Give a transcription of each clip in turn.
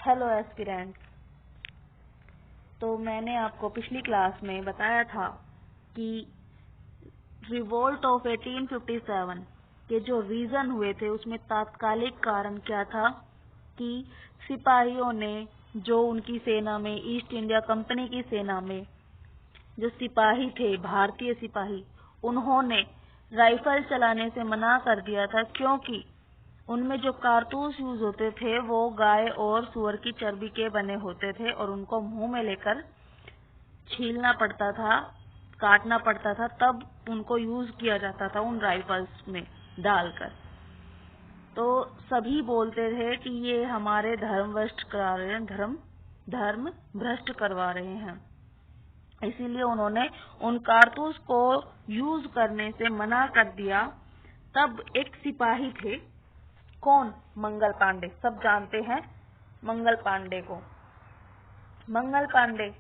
Hello aspirant. तो मैंने आपको पिछली क्लास में बताया था कि रिवोल्ट ऑफ 1857 के जो रीजन हुए थे उसमें तात्कालिक कारण क्या था कि सिपाहियों ने जो उनकी सेना में, ईस्ट इंडिया कंपनी की सेना में जो सिपाही थे, भारतीय सिपाही, उन्होंने राइफल चलाने से मना कर दिया था क्योंकि उनमें जो कारतूस यूज होते थे वो गाय और सुअर की चर्बी के बने होते थे और उनको मुंह में लेकर छीलना पड़ता था, काटना पड़ता था, तब उनको यूज किया जाता था उन राइफल्स में डालकर। तो सभी बोलते थे कि ये हमारे धर्म भ्रष्ट करा रहे हैं, धर्म भ्रष्ट करवा रहे हैं। इसीलिए उन्होंने उन कारतूस को यूज करने से मना कर दिया। तब एक सिपाही थे, कौन? मंगल पांडे। सब जानते हैं मंगल पांडे को। मंगल पांडे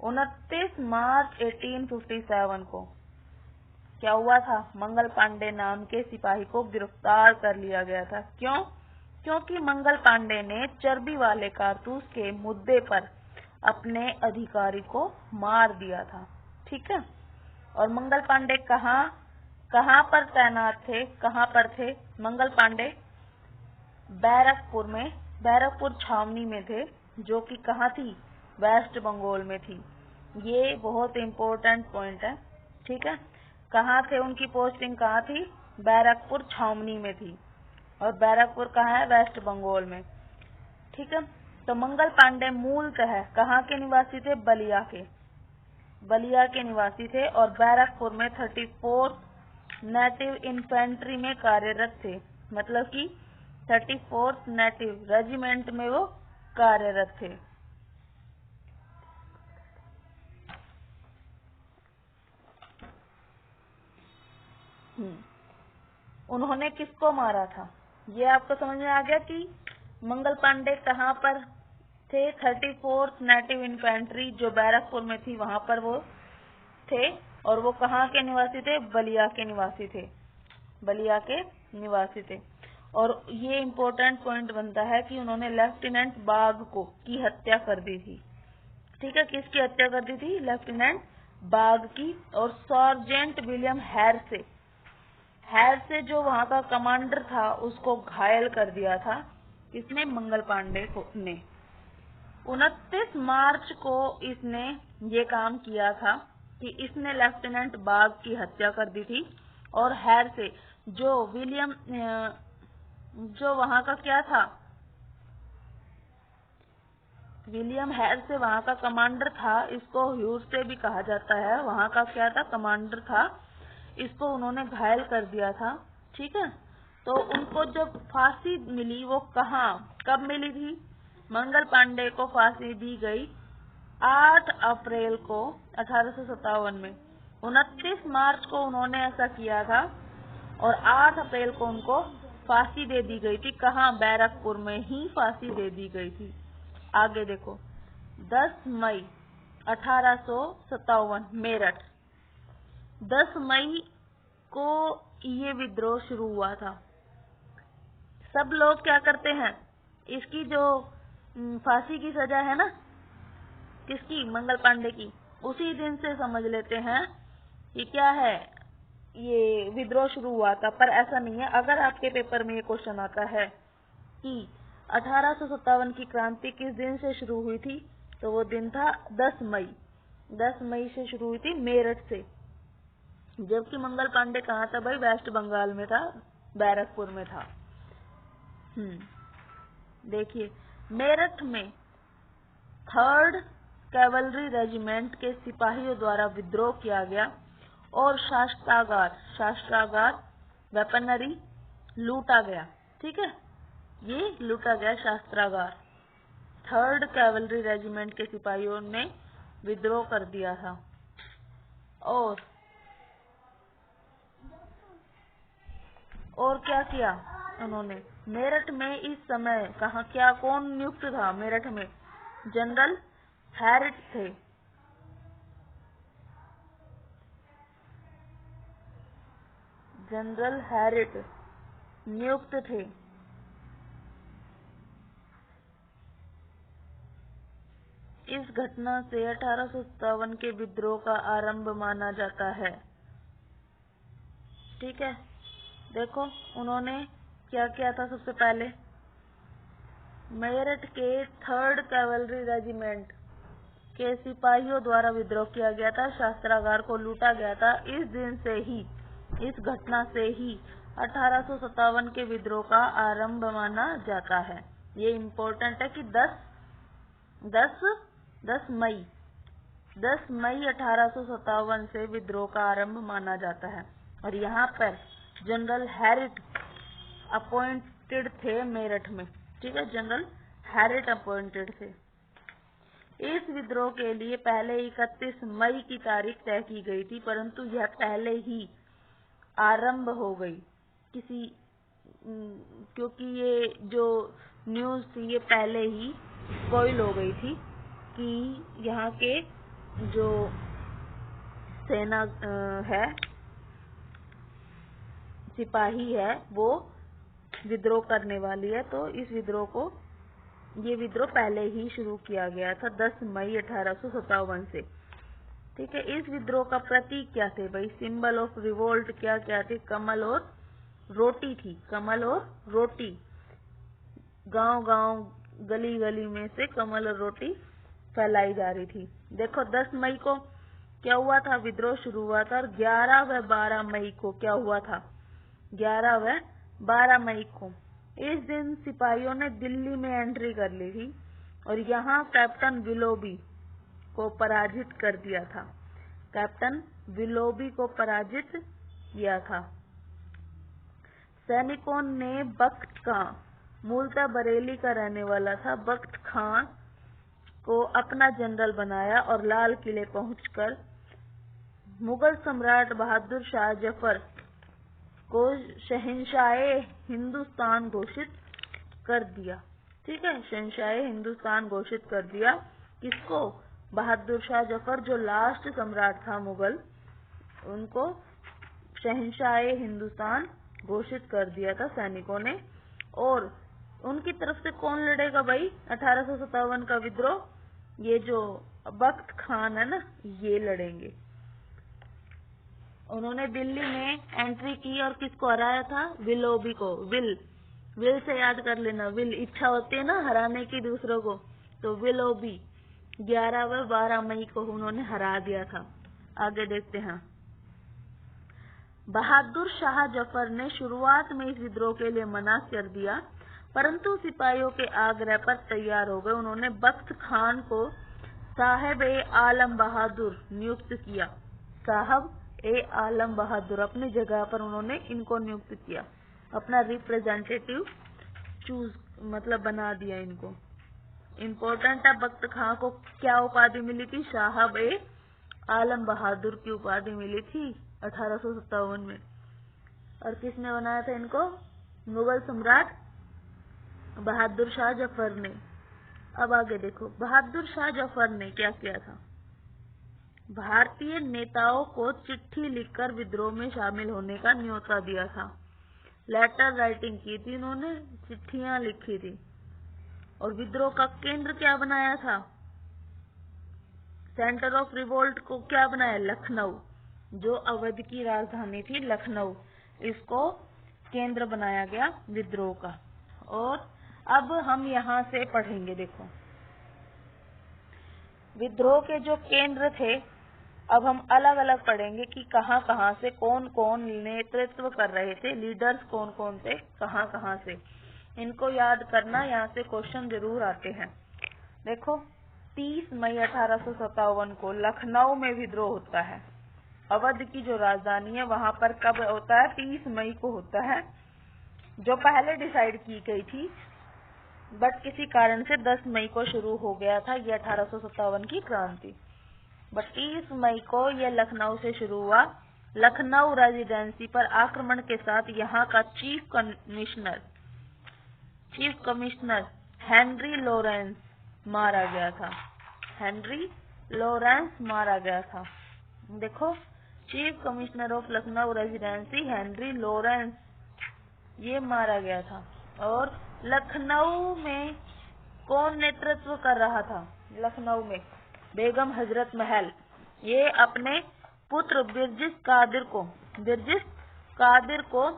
29 मार्च 1857 को क्या हुआ था? मंगल पांडे नाम के सिपाही को गिरफ्तार कर लिया गया था। क्यों? क्योंकि मंगल पांडे ने चर्बी वाले कारतूस के मुद्दे पर अपने अधिकारी को मार दिया था। ठीक है। और मंगल पांडे कहाँ पर तैनात थे? कहाँ पर थे मंगल पांडे? बैरकपुर में, बैरकपुर छावनी में थे, जो कि कहाँ थी? वेस्ट बंगाल में थी। ये बहुत इम्पोर्टेंट पॉइंट है। ठीक है। कहाँ थे? उनकी पोस्टिंग कहाँ थी? बैरकपुर छावनी में थी। और बैरकपुर कहाँ है? वेस्ट बंगाल में। ठीक है। तो मंगल पांडे मूलतः कहाँ के निवासी थे? बलिया के निवासी थे और बैरकपुर में 34th नेटिव इन्फेंट्री में कार्यरत थे। मतलब कि 34th नेटिव रेजिमेंट में वो कार्यरत थे। उन्होंने किसको मारा था? ये आपको समझ में आ गया कि मंगल पांडे कहाँ पर थे? 34th नेटिव इन्फेंट्री जो बैरकपुर में थी वहां पर वो थे। और वो कहाँ के निवासी थे? बलिया के निवासी थे। बलिया के निवासी थे। और ये इम्पोर्टेंट पॉइंट बनता है कि उन्होंने लेफ्टिनेंट बाग की हत्या कर दी थी। ठीक है। किसकी हत्या कर दी थी? लेफ्टिनेंट बाग की। और सार्जेंट विलियम हैर से जो वहां का कमांडर था उसको घायल कर दिया था। किसने? मंगल पांडे ने। 29 मार्च को इसने ये काम किया था कि इसने लेफ्टिनेंट बाग की हत्या कर दी थी। और हैर से जो वहां का क्या था? विलियम हैर से वहां का कमांडर था। इसको ह्यूज से भी कहा जाता है। वहां का क्या था? कमांडर था। इसको उन्होंने घायल कर दिया था। ठीक है। तो उनको जब फांसी मिली वो कब मिली थी? मंगल पांडे को फांसी दी गई 8 अप्रैल को 1857 में। 29 मार्च को उन्होंने ऐसा किया था और 8 अप्रैल को उनको फांसी दे दी गई थी। कहाँ? बैरकपुर में ही फांसी दे दी गई थी। आगे देखो, 10 मई 1857 मेरठ। 10 मई को ये विद्रोह शुरू हुआ था। सब लोग क्या करते हैं? इसकी जो फांसी की सजा है ना, किसकी? मंगल पांडे की, उसी दिन से समझ लेते हैं कि क्या है, ये विद्रोह शुरू हुआ था। पर ऐसा नहीं है। अगर आपके पेपर में ये क्वेश्चन आता है कि 1857 की क्रांति किस दिन से शुरू हुई थी, तो वो दिन था 10 मई। 10 मई से शुरू हुई थी मेरठ से। जबकि मंगल पांडे कहाँ था भाई? वेस्ट बंगाल में था, बैरकपुर में था। देखिए, मेरठ में 3rd कैवलरी रेजिमेंट के सिपाहियों द्वारा विद्रोह किया गया और शस्त्रागार वेपनरी लूटा गया। ठीक है। ये लूटा गया शस्त्रागार। 3rd कैवलरी रेजिमेंट के सिपाहियों ने विद्रोह कर दिया था। और क्या किया उन्होंने? मेरठ में इस समय कौन नियुक्त था मेरठ में? जनरल हैरिट थे। जनरल हैरिट नियुक्त थे। इस घटना से 1857 के विद्रोह का आरंभ माना जाता है। ठीक है, देखो उन्होंने क्या किया था। सबसे पहले मेरठ के 3rd कैवलरी रेजिमेंट के सिपाहियों द्वारा विद्रोह किया गया था, शस्त्रागार को लूटा गया था। इस दिन से ही, इस घटना से ही 1857 के विद्रोह का आरंभ माना जाता है। ये इम्पोर्टेंट है कि 10 मई 1857 से विद्रोह का आरंभ माना जाता है। और यहाँ पर जनरल हैरिट अपॉइंटेड थे मेरठ में। ठीक है, जनरल हैरिट अपॉइंटेड थे। इस विद्रोह के लिए पहले 31 मई की तारीख तय की गई थी, परंतु यह पहले ही आरंभ हो गई क्योंकि ये जो न्यूज़ थी ये पहले ही स्पॉइल हो गई थी कि यहाँ के जो सेना है, सिपाही है, वो विद्रोह करने वाली है। तो ये विद्रोह पहले ही शुरू किया गया था 10 मई 1857 से। ठीक है, इस विद्रोह का प्रतीक क्या थे भाई? सिंबल ऑफ रिवोल्ट क्या क्या थे? कमल और रोटी थी। कमल और रोटी, गांव-गांव, गली-गली में से कमल और रोटी फैलाई जा रही थी। देखो 10 मई को क्या हुआ था? विद्रोह शुरू हुआ था। और 11 व 12 मई को क्या हुआ था? 11 व 12 मई को इस दिन सिपाहियों ने दिल्ली में एंट्री कर ली थी और यहाँ कैप्टन विलोबी को पराजित कर दिया था। कैप्टन विलोबी को पराजित किया था। सैनिकों ने बख्त खां, मूलतः बरेली का रहने वाला था, बख्त खां को अपना जनरल बनाया और लाल किले पहुंचकर मुगल सम्राट बहादुर शाह जफर को शहंशाहे हिंदुस्तान घोषित कर दिया। ठीक है, शहंशाहे हिंदुस्तान घोषित कर दिया। किसको? बहादुर शाह जफर, जो लास्ट सम्राट था मुगल, उनको शहंशाहे हिंदुस्तान घोषित कर दिया था सैनिकों ने। और उनकी तरफ से कौन लड़ेगा भाई 1857 का विद्रोह? ये जो बख्त खान है ना, ये लड़ेंगे। उन्होंने दिल्ली में एंट्री की और किसको हराया था? विलोबी को। विल से याद कर लेना, विल इच्छा होती है ना हराने की दूसरों को, तो विलोबी 11 व 12 मई को उन्होंने हरा दिया था। आगे देखते हैं। बहादुर शाह जफर ने शुरुआत में इस विद्रोह के लिए मना कर दिया, परंतु सिपाहियों के आग्रह पर तैयार हो गए। उन्होंने बख्त खान को साहब ए आलम बहादुर नियुक्त किया। साहब ए आलम बहादुर, अपनी जगह पर उन्होंने इनको नियुक्त किया, अपना रिप्रेजेंटेटिव मतलब बना दिया इनको। इम्पोर्टेंट है, बख्त खां को क्या उपाधि मिली थी? साहब ए आलम बहादुर की उपाधि मिली थी 1857 में। और किसने बनाया था इनको? मुगल सम्राट बहादुर शाह जफर ने। अब आगे देखो, बहादुर शाह जफर ने क्या किया था? भारतीय नेताओं को चिट्ठी लिखकर विद्रोह में शामिल होने का न्योता दिया था। लेटर राइटिंग की थी उन्होंने, चिट्ठियां लिखी थी। और विद्रोह का केंद्र क्या बनाया था? सेंटर ऑफ रिवोल्ट को क्या बनाया? लखनऊ, जो अवध की राजधानी थी लखनऊ, इसको केंद्र बनाया गया विद्रोह का। और अब हम यहाँ से पढ़ेंगे। देखो, विद्रोह के जो केंद्र थे, अब हम अलग अलग पढ़ेंगे कि कहाँ कहाँ से कौन कौन नेतृत्व कर रहे थे, लीडर्स कौन कौन थे, कहाँ कहाँ से। इनको याद करना, यहाँ से क्वेश्चन जरूर आते हैं। देखो, 30 मई 1857 को लखनऊ में विद्रोह होता है। अवध की जो राजधानी है वहां पर कब होता है? 30 मई को होता है, जो पहले डिसाइड की गई थी, बट किसी कारण से 10 मई को शुरू हो गया था ये 1857 की क्रांति। बट 30 मई को ये लखनऊ से शुरू हुआ। लखनऊ रेजिडेंसी पर आक्रमण के साथ यहाँ का चीफ कमिश्नर हेनरी लॉरेंस मारा गया था। हेनरी लॉरेंस मारा गया था। देखो, chief commissioner of Lucknow residency Henry Lawrence, ये मारा गया था। और लखनऊ में कौन नेतृत्व कर रहा था? लखनऊ में बेगम हजरत महल, ये अपने पुत्र बिरजिस कादिर को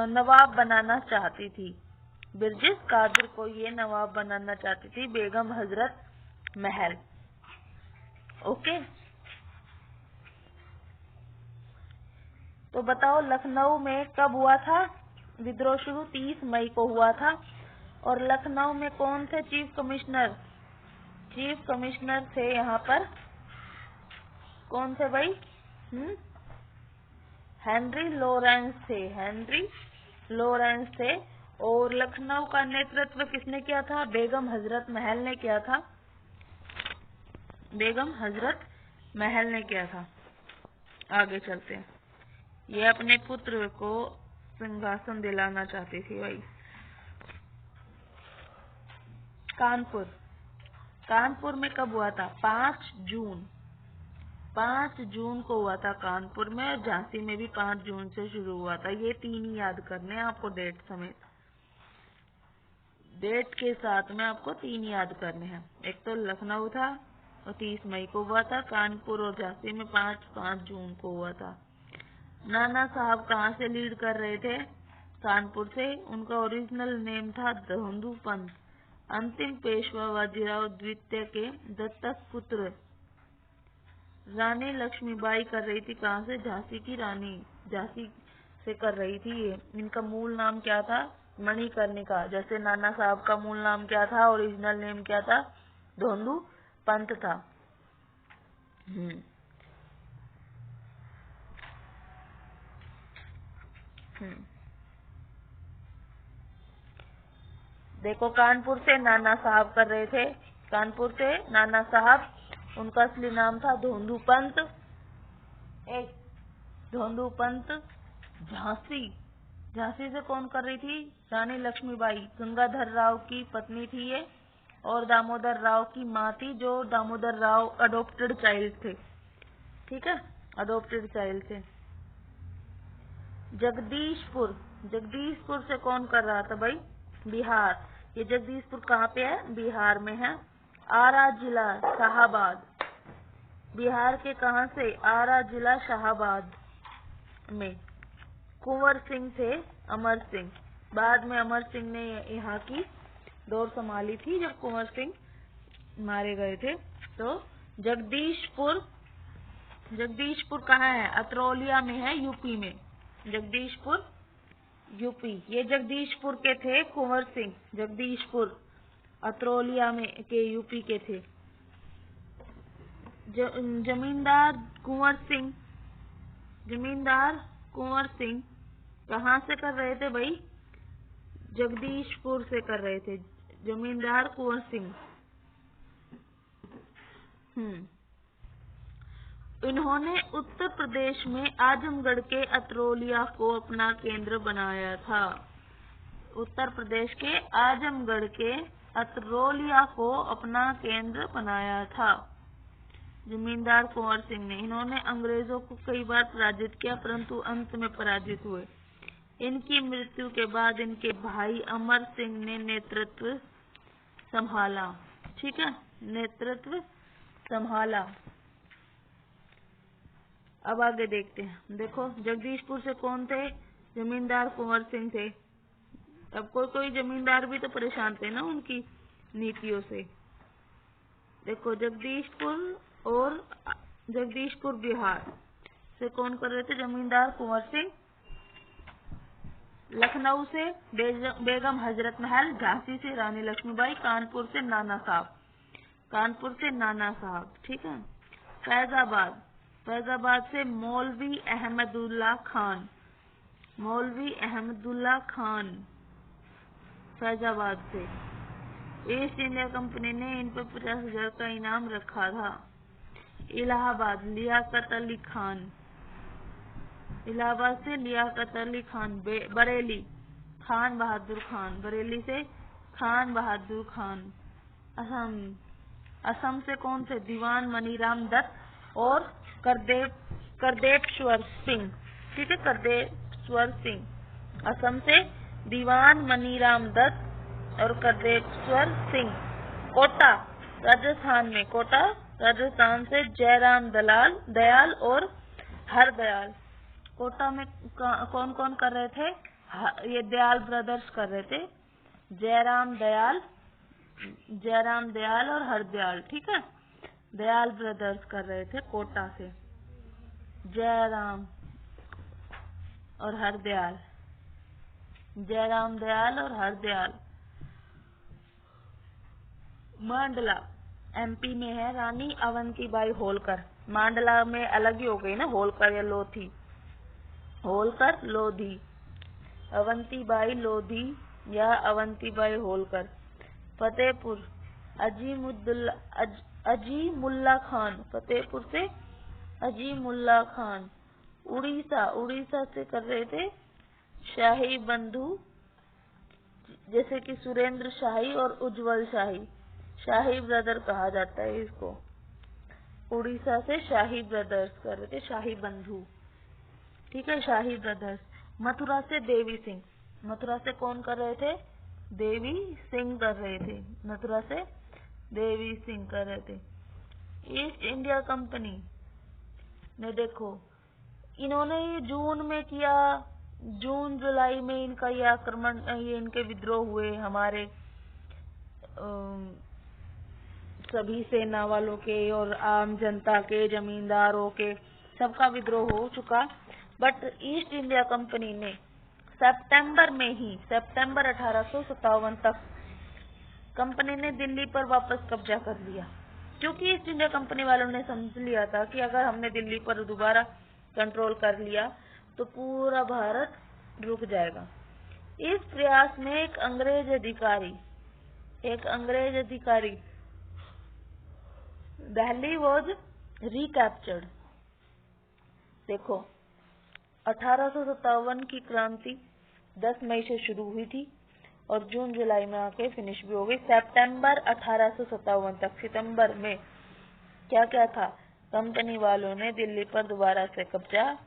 नवाब बनाना चाहती थी। बिरजिस कादिर को ये नवाब बनाना चाहती थी बेगम हजरत महल। ओके, तो बताओ लखनऊ में कब हुआ था विद्रोह शुरू? 30 मई को हुआ था। और लखनऊ में कौन थे चीफ कमिश्नर? चीफ कमिश्नर थे यहाँ पर कौन थे भाई? हेनरी लॉरेंस थे। और लखनऊ का नेतृत्व किसने किया था? बेगम हजरत महल ने किया था। बेगम हजरत महल ने किया था। आगे चलते हैं। ये अपने पुत्र को सिंहासन दिलाना चाहती थी भाई। कानपुर में कब हुआ था? 5 जून को हुआ था कानपुर में। और झांसी में भी 5 जून से शुरू हुआ था। ये 3 ही याद करने हैं आपको डेट समेत। डेट के साथ में आपको 3 याद करने हैं। एक तो लखनऊ था और 30 मई को हुआ था। कानपुर और झांसी में 5 जून को हुआ था। नाना साहब कहाँ से लीड कर रहे थे? कानपुर से। उनका ओरिजिनल नेम था धोंदू पंत। अंतिम पेशवा बाजीराव द्वितीय के दत्तक पुत्र रानी लक्ष्मीबाई कर रही थी। कहाँ से? झांसी की रानी, झांसी से कर रही थी ये। इनका मूल नाम क्या था? मणिकर्णिका। जैसे नाना साहब का मूल नाम क्या था? ओरिजिनल नेम क्या था? धोंदू पंत था। देखो, कानपुर से नाना साहब कर रहे थे। कानपुर से नाना साहब, उनका असली नाम था धोंदू पंत। धोंदू पंत। झांसी से कौन कर रही थी? रानी लक्ष्मीबाई। गंगाधर राव की पत्नी थी ये और दामोदर राव की माँ थी, जो दामोदर राव अडॉप्टेड चाइल्ड थे। ठीक है, अडॉप्टेड चाइल्ड थे। जगदीशपुर से कौन कर रहा था भाई? बिहार। ये जगदीशपुर कहाँ पे है? बिहार में है। आरा जिला शाहाबाद। बिहार के कहाँ से? आरा जिला शाहाबाद में। कुंवर सिंह थे अमर सिंह। बाद में अमर सिंह ने यहाँ की दौर संभाली थी जब कुंवर सिंह मारे गए थे। तो जगदीशपुर कहाँ है? अतरौलिया में है, यूपी में। जगदीशपुर यूपी। ये जगदीशपुर के थे कुंवर सिंह। जगदीशपुर अतरौलिया में के यूपी के थे। जमींदार कुंवर सिंह कहाँ से कर रहे थे भाई? जगदीशपुर से कर रहे थे। जमींदार कुंवर सिंह। इन्होंने उत्तर प्रदेश में आजमगढ़ के अतरौलिया को अपना केंद्र बनाया था। उत्तर प्रदेश के आजमगढ़ के अतरौलिया को अपना केंद्र बनाया था जमींदार कुंवर सिंह ने। इन्होंने अंग्रेजों को कई बार पराजित किया, परंतु अंत में पराजित हुए। इनकी मृत्यु के बाद इनके भाई अमर सिंह ने नेतृत्व संभाला। ठीक है, नेतृत्व संभाला। अब आगे देखते हैं। देखो, जगदीशपुर से कौन थे? जमींदार कुंवर सिंह थे। अब कोई जमींदार भी तो परेशान थे ना उनकी नीतियों से। देखो, जगदीशपुर बिहार से कौन कर रहे थे? जमींदार कुंवर सिंह। लखनऊ से बेगम हजरत महल। झांसी से रानी लक्ष्मीबाई। कानपुर से नाना साहब। ठीक है। फैजाबाद से मौलवी अहमदुल्ला खान। फैजाबाद से ईस्ट इंडिया कंपनी ने इन पर 50,000 का इनाम रखा था। इलाहाबाद इलाहाबाद से लियाकत अली खान। बरेली खान बहादुर खान। बरेली से खान बहादुर खान। असम से कौन थे? दीवान मनीराम दत्त और करदेशवर सिंह। ठीक है, करदेशवर सिंह। असम से दीवान मनीराम दत्त और करदेशवर सिंह। राजस्थान में कोटा, राजस्थान से जयराम दयाल और हरदयाल। कोटा में कौन कौन कर रहे थे? ये दयाल ब्रदर्स कर रहे थे, जयराम दयाल और हरदयाल। ठीक है, दयाल ब्रदर्स कर रहे थे कोटा से, जयराम और हरदयाल, जयराम दयाल और हरदयाल। मांडला एमपी में है, रानी अवंतीबाई होलकर। मांडला में अलग ही हो गई ना, होलकर या लोधी, होलकर लोधी, अवंतीबाई लोधी या अवंतीबाई होलकर। फतेहपुर अजीमुल्ला खान, फतेहपुर से अजीमुल्ला खान। उड़ीसा से कर रहे थे शाही बंधु, जैसे कि सुरेंद्र शाही और उज्जवल शाही, शाही ब्रदर कहा जाता है इसको। उड़ीसा से शाही ब्रदर्स कर रहे थे, शाही बंधु। ठीक है, शाही ब्रदर्स। मथुरा से देवी सिंह, मथुरा से कौन कर रहे थे? देवी सिंह कर रहे थे, मथुरा से देवी सिंह कर रहे थे। ईस्ट इंडिया कंपनी ने देखो, इन्होंने ये जून में किया, जून जुलाई में इनका ये आक्रमण, ये इनके विद्रोह हुए, हमारे सभी सेना वालों के और आम जनता के, जमींदारों के, सबका विद्रोह हो चुका। बट ईस्ट इंडिया कंपनी ने सितंबर में ही, सितंबर 1857 तक कंपनी ने दिल्ली पर वापस कब्जा कर लिया, क्योंकि ईस्ट इंडिया कंपनी वालों ने समझ लिया था कि अगर हमने दिल्ली पर दोबारा कंट्रोल कर लिया तो पूरा भारत रुक जाएगा। इस प्रयास में एक अंग्रेज अधिकारी दिल्ली वॉज रिकैप्चर्ड। देखो, 1857 की क्रांति 10 मई से शुरू हुई थी और जून जुलाई में आके फिनिश भी हो गई। सितंबर 1857 तक, सितंबर में क्या क्या था? कंपनी वालों ने दिल्ली पर दोबारा से कब्जा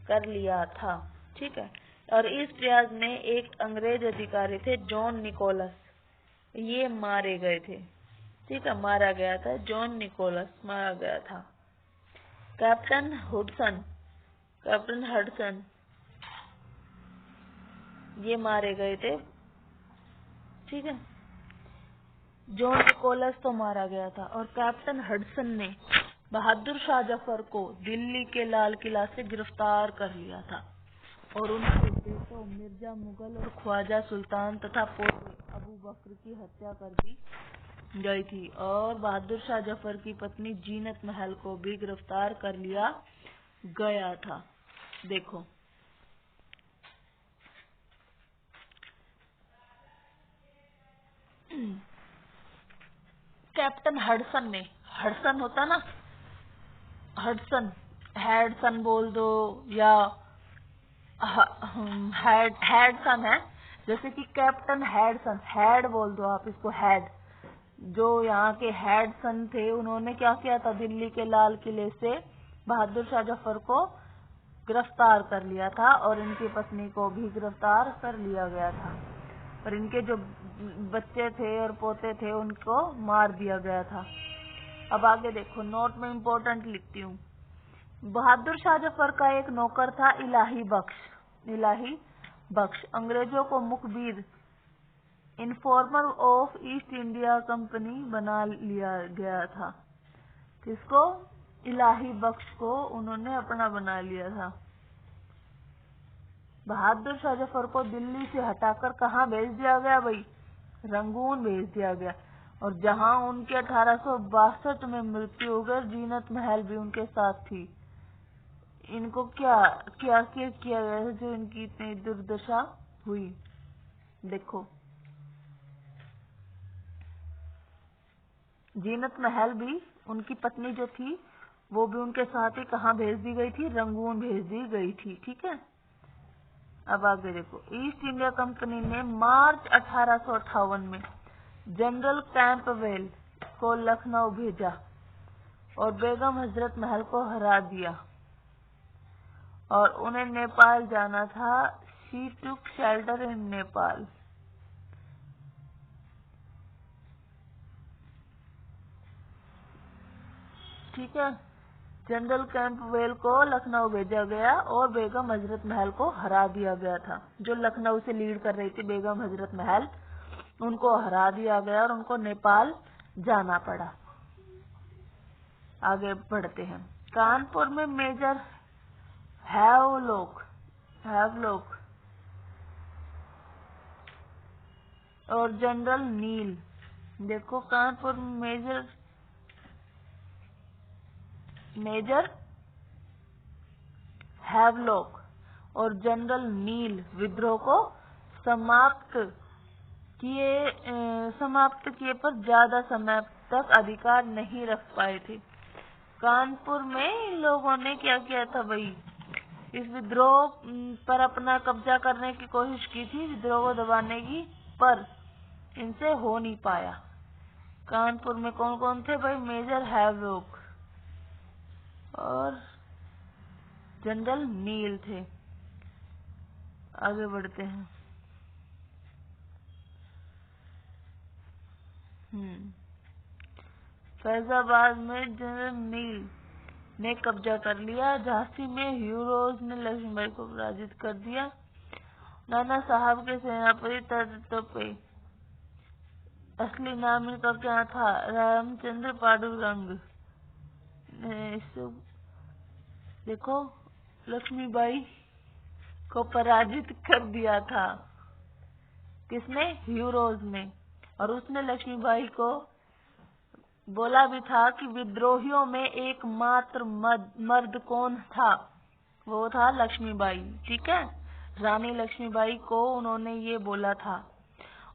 कर लिया था। ठीक है, और इस प्रयास में एक अंग्रेज अधिकारी थे जॉन निकोलस, ये मारे गए थे। ठीक है, मारा गया था, जॉन निकोलस मारा गया था। कैप्टन हडसन ये मारे गए थे। ठीक है, जॉन निकोलस तो मारा गया था और कैप्टन हडसन ने बहादुर शाह जफर को दिल्ली के लाल किला से गिरफ्तार कर लिया था और उनके बेटों मिर्जा मुगल और ख्वाजा सुल्तान तथा पोते अबू बकर की हत्या कर दी गई थी और बहादुर शाह जफर की पत्नी जीनत महल को भी गिरफ्तार कर लिया गया था। देखो, कैप्टन हडसन होता ना, हेडसन बोल दो या हेडसन है, जैसे कि कैप्टन हेडसन, हेड बोल दो आप इसको, हेड। जो यहाँ के हेडसन थे, उन्होंने क्या किया था? दिल्ली के लाल किले से बहादुर शाह जफर को गिरफ्तार कर लिया था और इनकी पत्नी को भी गिरफ्तार कर लिया गया था और इनके जो बच्चे थे और पोते थे उनको मार दिया गया था। अब आगे देखो, नोट में इम्पोर्टेंट लिखती हूँ। बहादुर शाह जफर का एक नौकर था इलाही बख्श, अंग्रेजों को मुखबिर, informer of east India company बना लिया गया था। किसको? इलाही बख्श को उन्होंने अपना बना लिया था। बहादुर शाह जफर को दिल्ली से हटाकर कहाँ भेज दिया गया भाई? रंगून भेज दिया गया और जहां उनके 1862 में मृत्यु हो गई, जीनत महल भी उनके साथ थी। इनको क्या किया गया जो इनकी इतनी दुर्दशा हुई? देखो, जीनत महल भी, उनकी पत्नी जो थी वो भी उनके साथ ही कहाँ भेज दी गई थी? रंगून भेज दी गई थी। ठीक है, अब आगे देखो, ईस्ट इंडिया कंपनी ने मार्च 1858 में जनरल कैंपबेल को लखनऊ भेजा और बेगम हजरत महल को हरा दिया और उन्हें नेपाल जाना था। She took shelter in Nepal. ठीक है। जनरल कैंपबेल को लखनऊ भेजा गया और बेगम हजरत महल को हरा दिया गया था। जो लखनऊ से लीड कर रही थी बेगम हजरत महल, उनको हरा दिया गया और उनको नेपाल जाना पड़ा। आगे बढ़ते हैं। कानपुर में मेजर हैवलॉक और जनरल नील, देखो कानपुर में मेजर हैवलॉक और जनरल नील विद्रोह को समाप्त किए पर ज्यादा समय तक अधिकार नहीं रख पाए थे। कानपुर में इन लोगों ने क्या किया था भाई, इस विद्रोह पर अपना कब्जा करने की कोशिश की थी, विद्रोह को दबाने की, पर इनसे हो नहीं पाया। कानपुर में कौन कौन थे भाई, मेजर हैवलॉक और जनरल नील थे। आगे बढ़ते हैं। फैजाबाद में जनरल नील ने कब्जा कर लिया। झांसी में ह्यूरोज ने लक्ष्मीबाई को पराजित कर दिया। नाना साहब के सेनापति तोपे, असली नाम इनका क्या था, रामचंद्र पांडुरंग, देखो लक्ष्मीबाई को पराजित कर दिया था। किसने, ह्यूरोज ने। और उसने लक्ष्मीबाई को बोला भी था कि विद्रोहियों में एकमात्र मर्द कौन था, वो था लक्ष्मीबाई। ठीक है, रानी लक्ष्मीबाई को उन्होंने ये बोला था।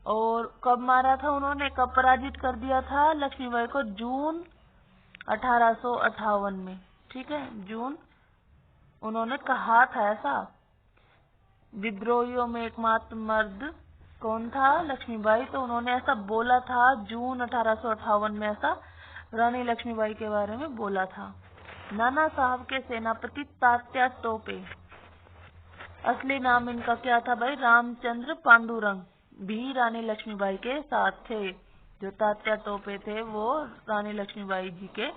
और कब मारा था उन्होंने, कब पराजित कर दिया था लक्ष्मीबाई को, जून 1858 में। ठीक है, जून उन्होंने कहा था ऐसा। विद्रोहियों में एकमात्र मर्द कौन था, लक्ष्मीबाई। तो उन्होंने ऐसा बोला था जून 1858 में, ऐसा रानी लक्ष्मीबाई के बारे में बोला था। नाना साहब के सेनापति तात्या टोपे, असली नाम इनका क्या था भाई, रामचंद्र पांडुरंग, भी रानी लक्ष्मीबाई के साथ थे। जो तात्या टोपे थे वो रानी लक्ष्मीबाई जी के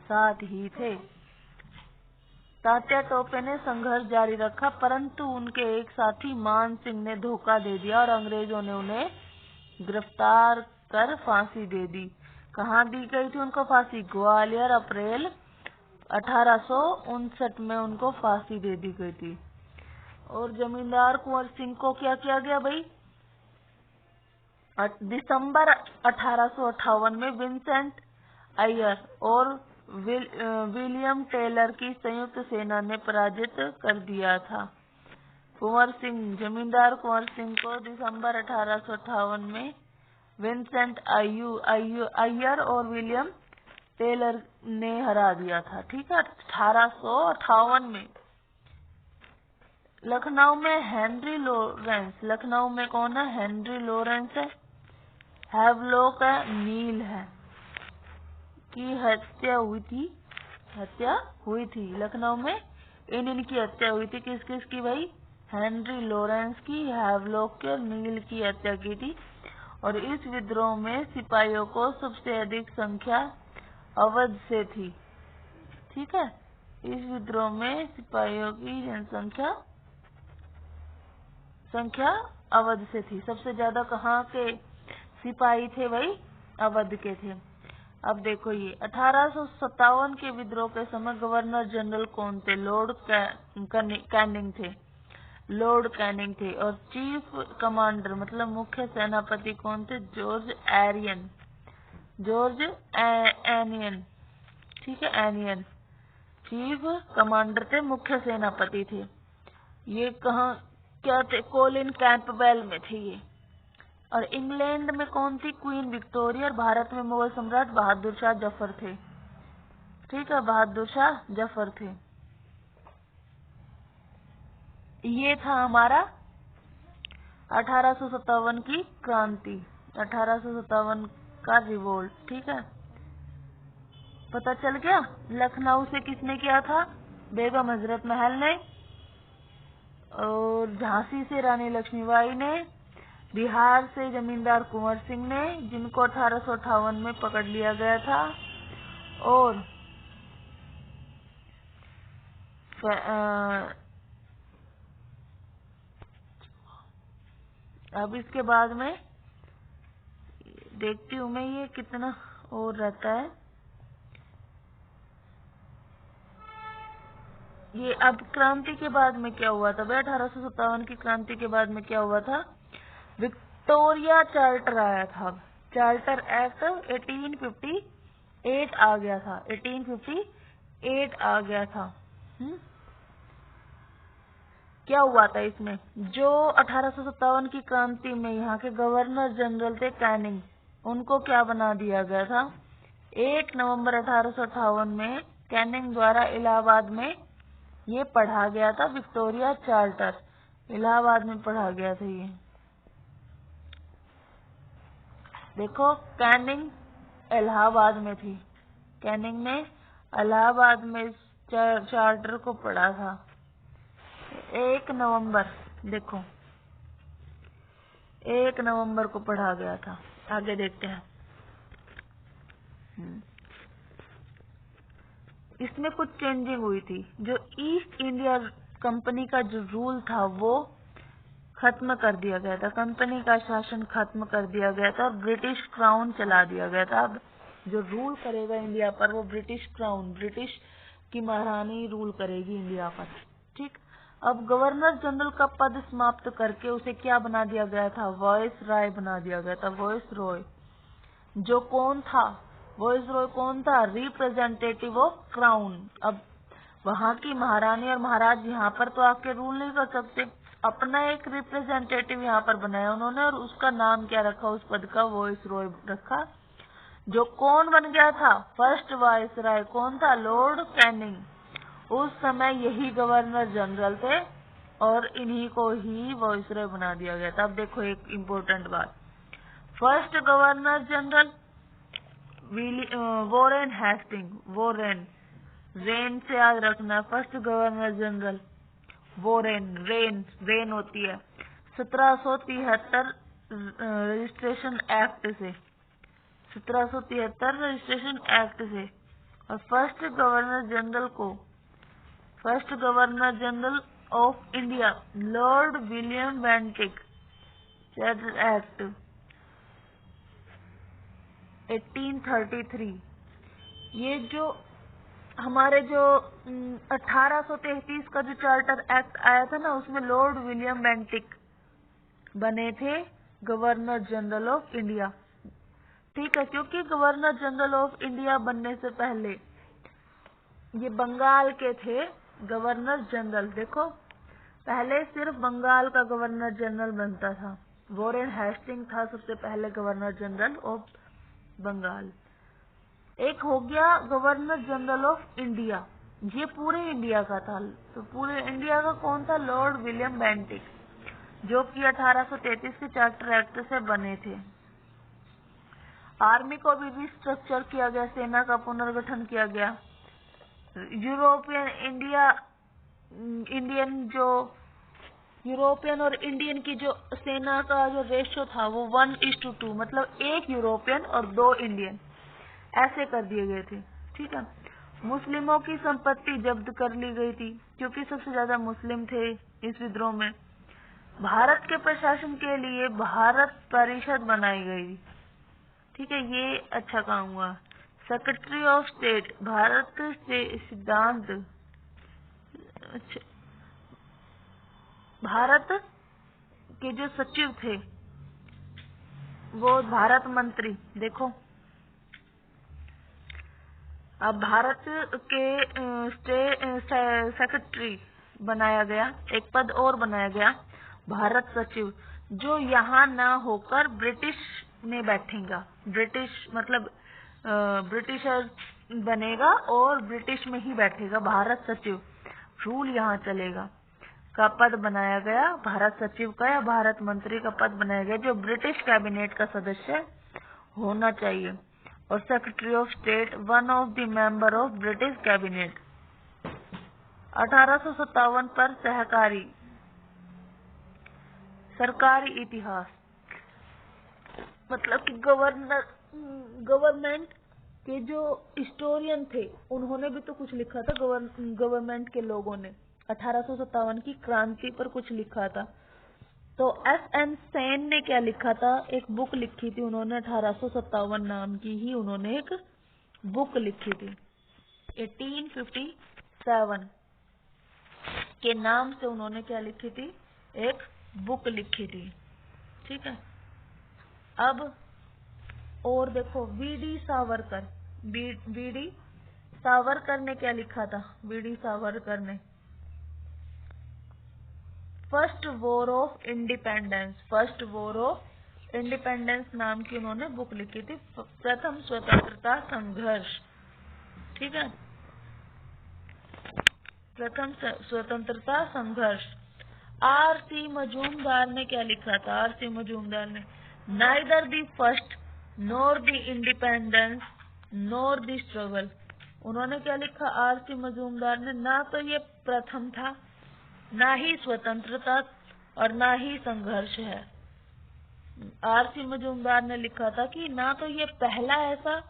साथ ही थे। तात्या टोपे ने संघर्ष जारी रखा, परंतु उनके एक साथी मान सिंह ने धोखा दे दिया और अंग्रेजों ने उन्हें गिरफ्तार कर फांसी दे दी। कहाँ दी गई थी उनको फांसी, ग्वालियर, अप्रैल 1859 में उनको फांसी दे दी गई थी। और जमींदार कुंवर सिंह को क्या किया गया भाई, दिसंबर 1858 में विंसेंट अय्यर और विलियम टेलर की संयुक्त सेना ने पराजित कर दिया था। कुंवर सिंह, जमींदार कुंवर सिंह को दिसंबर 1858 में विंसेंट अय्यर और विलियम टेलर ने हरा दिया था। ठीक है, 1858 में। लखनऊ में हेनरी लॉरेंस, लखनऊ में कौन है, हेनरी लॉरेंस है, हैवलॉक है, नील है, की हत्या हुई थी लखनऊ में। इनकी हत्या हुई थी, किस किस की भाई, हेनरी लॉरेंस की, हैवलॉक की और नील की हत्या की थी। और इस विद्रोह में सिपाहियों को सबसे अधिक संख्या अवध से थी। ठीक है, इस विद्रोह में सिपाहियों की संख्या अवध से थी। सबसे ज्यादा कहाँ के सिपाही थे भाई, अवध के थे। अब देखो ये 1857 के विद्रोह के समय गवर्नर जनरल कौन थे, लॉर्ड कैनिंग थे। और चीफ कमांडर मतलब मुख्य सेनापति कौन थे, जॉर्ज एनियन। ठीक है, एनियन चीफ कमांडर थे, मुख्य सेनापति थे। ये कहाँ क्या थे, कोलिन कैंपबेल में थे ये। और इंग्लैंड में कौन थी, क्वीन विक्टोरिया। और भारत में मुगल सम्राट बहादुर शाह जफर थे। ठीक है, बहादुर शाह जफर थे। ये था हमारा 1857 की क्रांति, 1857 का रिवोल्ट। ठीक है, पता चल गया। लखनऊ से किसने किया था, बेगम हजरत महल ने। और झांसी से रानी लक्ष्मीबाई ने। बिहार से जमींदार कुंवर सिंह ने, जिनको 1858 में पकड़ लिया गया था। और अब इसके बाद में देखती हूँ मैं ये कितना और रहता है। ये अब क्रांति के बाद में क्या हुआ था भाई, 1857 की क्रांति के बाद में क्या हुआ था, विक्टोरिया चार्टर आया था। चार्टर एक्ट 1858 आ गया था, 1858 आ गया था। क्या हुआ था इसमें, जो 1857 की क्रांति में यहाँ के गवर्नर जनरल थे कैनिंग, उनको क्या बना दिया गया था, 1 नवंबर 1858 में कैनिंग द्वारा इलाहाबाद में ये पढ़ा गया था, विक्टोरिया चार्टर इलाहाबाद में पढ़ा गया था। ये देखो कैनिंग इलाहाबाद में थी, कैनिंग ने इलाहाबाद में इस चार्टर को पढ़ा था। 1 नवंबर, देखो 1 नवंबर को पढ़ा गया था। आगे देखते हैं। इसमें कुछ चेंजिंग हुई थी। जो ईस्ट इंडिया कंपनी का जो रूल था वो खत्म कर दिया गया था, कंपनी का शासन खत्म कर दिया गया था और ब्रिटिश क्राउन चला दिया गया था। अब जो रूल करेगा इंडिया पर वो ब्रिटिश क्राउन, ब्रिटिश की महारानी रूल करेगी इंडिया पर। ठीक। अब गवर्नर जनरल का पद समाप्त करके उसे क्या बना दिया गया था, वॉइस राय बना दिया गया था। वॉइस रॉय जो कौन था, वॉइस रॉय कौन था, रिप्रेजेंटेटिव ऑफ क्राउन। अब वहाँ की महारानी और महाराज यहाँ पर तो आके रूल नहीं कर सकते, अपना एक रिप्रेजेंटेटिव यहाँ पर बनाया उन्होंने और उसका नाम क्या रखा, उस पद का वॉइस रॉय रखा। जो कौन बन गया था, फर्स्ट वॉइस राय कौन था, लॉर्ड कैनिंग। उस समय यही गवर्नर जनरल थे और इन्हीं को ही वॉइस रॉय बना दिया गया था। अब देखो एक इम्पोर्टेंट बात, first governor general Warren Hasting, Warren, rain से याद रखना, first governor general Warren, rain होती है 1773 रजिस्ट्रेशन एक्ट से, 1773 रजिस्ट्रेशन एक्ट से। और फर्स्ट गवर्नर जनरल को, first governor general of India Lord William Bentinck, charter act 1833। ये जो हमारे जो 1833 का जो चार्टर एक्ट आया था ना, उसमें लॉर्ड विलियम बेंटिक बने थे गवर्नर जनरल ऑफ इंडिया। ठीक है, क्योंकि गवर्नर जनरल ऑफ इंडिया बनने से पहले ये बंगाल के थे गवर्नर जनरल। देखो पहले सिर्फ बंगाल का गवर्नर जनरल बनता था, वॉरेन हेस्टिंग था सबसे पहले गवर्नर जनरल ऑफ बंगाल। एक हो गया गवर्नर जनरल ऑफ इंडिया, ये पूरे इंडिया का था। तो पूरे इंडिया का कौन था, लॉर्ड विलियम बेंटिक, जो कि 1833 के चार्टर एक्ट से बने थे। आर्मी को भी रिस्ट्रक्चर किया गया, सेना का पुनर्गठन किया गया। यूरोपियन इंडियन जो यूरोपियन और इंडियन की जो सेना का जो रेशो था वो 1:2, मतलब 1 यूरोपियन और 2 इंडियन, ऐसे कर दिए गए थे। ठीक है। मुस्लिमों की संपत्ति जब्त कर ली गई थी क्योंकि सबसे ज्यादा मुस्लिम थे इस विद्रोह में। भारत के प्रशासन के लिए भारत परिषद बनाई गई। ठीक है, ये अच्छा काम हुआ। सेक्रेटरी ऑफ स्टेट, भारत से सिद्धांत, अच्छा, भारत के जो सचिव थे वो भारत मंत्री। देखो अब भारत के सेक्रेटरी बनाया गया, एक पद और बनाया गया भारत सचिव, जो यहाँ ना होकर ब्रिटिश में बैठेगा। ब्रिटिश मतलब ब्रिटिशर बनेगा और ब्रिटिश में ही बैठेगा। भारत सचिव, रूल यहाँ चलेगा, का पद बनाया गया भारत सचिव का या भारत मंत्री का पद बनाया गया, जो ब्रिटिश कैबिनेट का सदस्य होना चाहिए। और secretary of state, one of the member of British cabinet. 1857 पर सहकारी सरकारी इतिहास, मतलब कि गवर्नमेंट कि जो हिस्टोरियन थे उन्होंने भी तो कुछ लिखा था, गवर्नमेंट के लोगों ने 1857 की क्रांति पर कुछ लिखा था। तो एस.एन. सेन ने क्या लिखा था, एक बुक लिखी थी उन्होंने 1857 नाम की ही उन्होंने एक बुक लिखी थी। 1857 के नाम से उन्होंने क्या लिखी थी, एक बुक लिखी थी। ठीक है। अब और देखो वी.डी. सावरकर, वी.डी. सावरकर ने क्या लिखा था, वी.डी. सावरकर ने first war of independence, first war of independence नाम की उन्होंने बुक लिखी थी, प्रथम स्वतंत्रता संघर्ष। ठीक है, प्रथम स्वतंत्रता संघर्ष। आर.सी. मजूमदार ने क्या लिखा था, आर.सी. मजूमदार ने neither the first nor the independence nor the struggle. उन्होंने क्या लिखा, आर.सी. मजूमदार ने, ना तो ये प्रथम था, ना ही स्वतंत्रता और ना ही संघर्ष है। आर.सी. मजूमदार ने लिखा था कि ना तो ये पहला ऐसा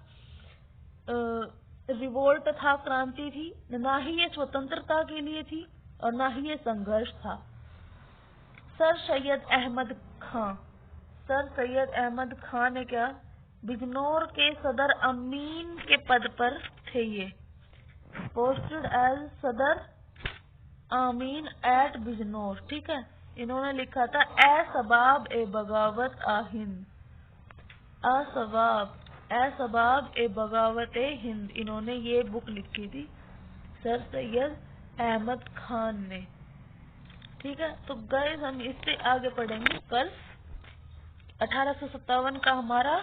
रिवोल्ट था, क्रांति थी, ना ही ये स्वतंत्रता के लिए थी और ना ही ये संघर्ष था। सर सैयद अहमद खां, सर सैयद अहमद खां ने क्या, बिजनौर के सदर अमीन के पद पर थे, ये पोस्टेड एज सदर आमीन एट बिजनौर। ठीक है, इन्होंने लिखा था ए सबाब ए बगावत आहिंद, असबाब ए बगावत ए हिंद। इन्होंने ये बुक लिखी थी सर सैयद अहमद खान ने। ठीक है, तो गाइस हम इससे आगे पढ़ेंगे कल। 1857 का हमारा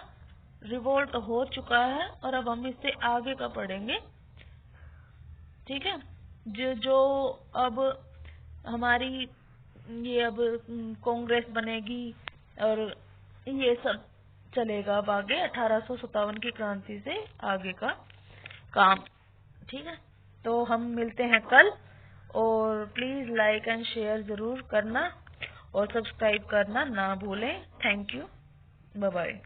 रिवोल्ट हो चुका है और अब हम इससे आगे का पढ़ेंगे। ठीक है, जो अब हमारी ये अब कांग्रेस बनेगी और ये सब चलेगा अब आगे 1857 की क्रांति से आगे का काम। ठीक है, तो हम मिलते हैं कल और प्लीज लाइक एंड शेयर जरूर करना और सब्सक्राइब करना ना भूलें। Thank you, bye bye.